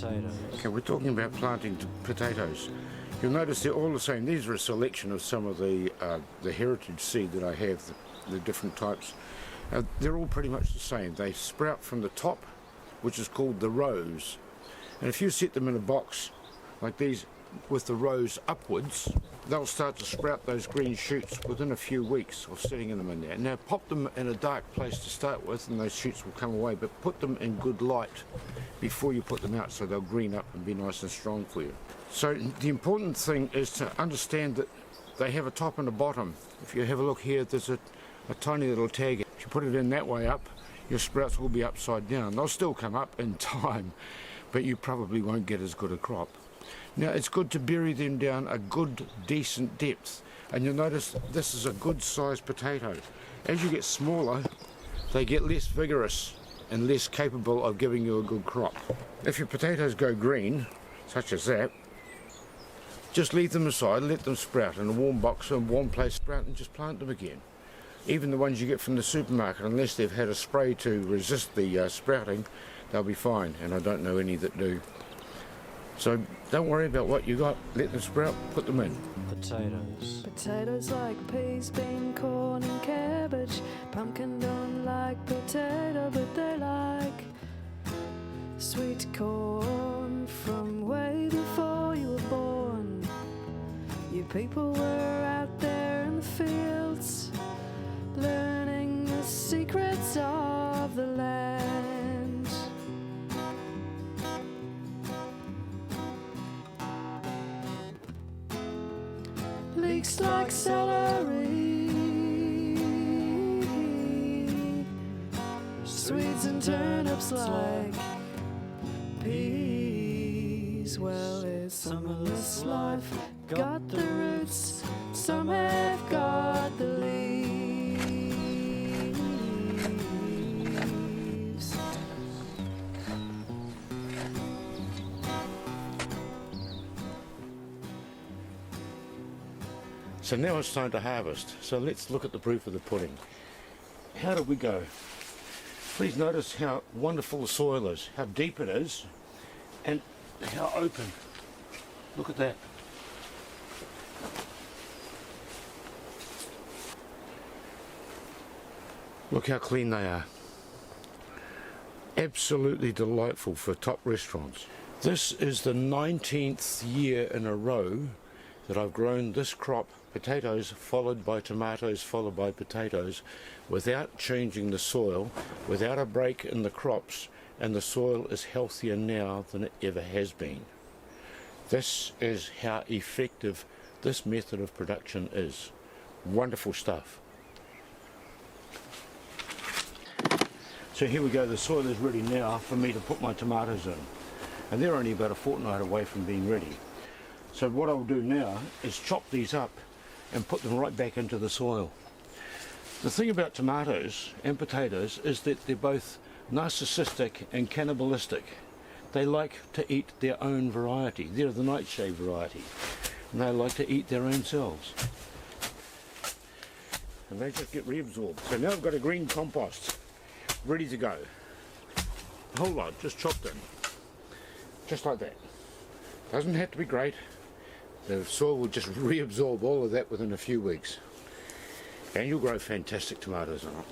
Potatoes. Okay, we're talking about planting potatoes. You'll notice they're all the same. These are a selection of some of the heritage seed that I have, the different types. They're all pretty much the same. They sprout from the top, which is called the rows. And if you set them in a box like these with the rows upwards, they'll start to sprout those green shoots within a few weeks of setting them in there. Now pop them in a dark place to start with and those shoots will come away, but put them in good light before you put them out so they'll green up and be nice and strong for you. So the important thing is to understand that they have a top and a bottom. If you have a look here, there's a tiny little tag. If you put it in that way up, your sprouts will be upside down. They'll still come up in time, but you probably won't get as good a crop. Now it's good to bury them down a good decent depth, and you'll notice this is a good sized potato. As you get smaller, they get less vigorous and less capable of giving you a good crop. If your potatoes go green, such as that, just leave them aside, let them sprout in a warm box or a warm place, sprout, and just plant them again. Even the ones you get from the supermarket, unless they've had a spray to resist the sprouting, they'll be fine, and I don't know any that do. So don't worry about what you got, let them sprout, put them in. Potatoes. Potatoes like peas, bean, corn and cabbage. Pumpkin don't like potato, but they like sweet corn from way before you were born. You people were out there in the fields, learning the secrets of the land. Leeks like celery, sweets and turnips like peas. Well, it's summerless life, got the roots, some have got the leaves. So now it's time to harvest. So let's look at the proof of the pudding. How did we go? Please notice how wonderful the soil is, how deep it is, and how open. Look at that. Look how clean they are. Absolutely delightful for top restaurants. This is the 19th year in a row that I've grown this crop, potatoes followed by tomatoes followed by potatoes, without changing the soil, without a break in the crops, and the soil is healthier now than it ever has been. This is how effective this method of production is. Wonderful stuff. So here we go, the soil is ready now for me to put my tomatoes in. And they're only about a fortnight away from being ready. So what I'll do now is chop these up and put them right back into the soil. The thing about tomatoes and potatoes is that they're both narcissistic and cannibalistic. They like to eat their own variety. They're the nightshade variety. And they like to eat their own selves. And they just get reabsorbed. So now I've got a green compost ready to go. A whole lot, just chopped in. Just like that. Doesn't have to be great. The soil will just reabsorb all of that within a few weeks. And you'll grow fantastic tomatoes on it.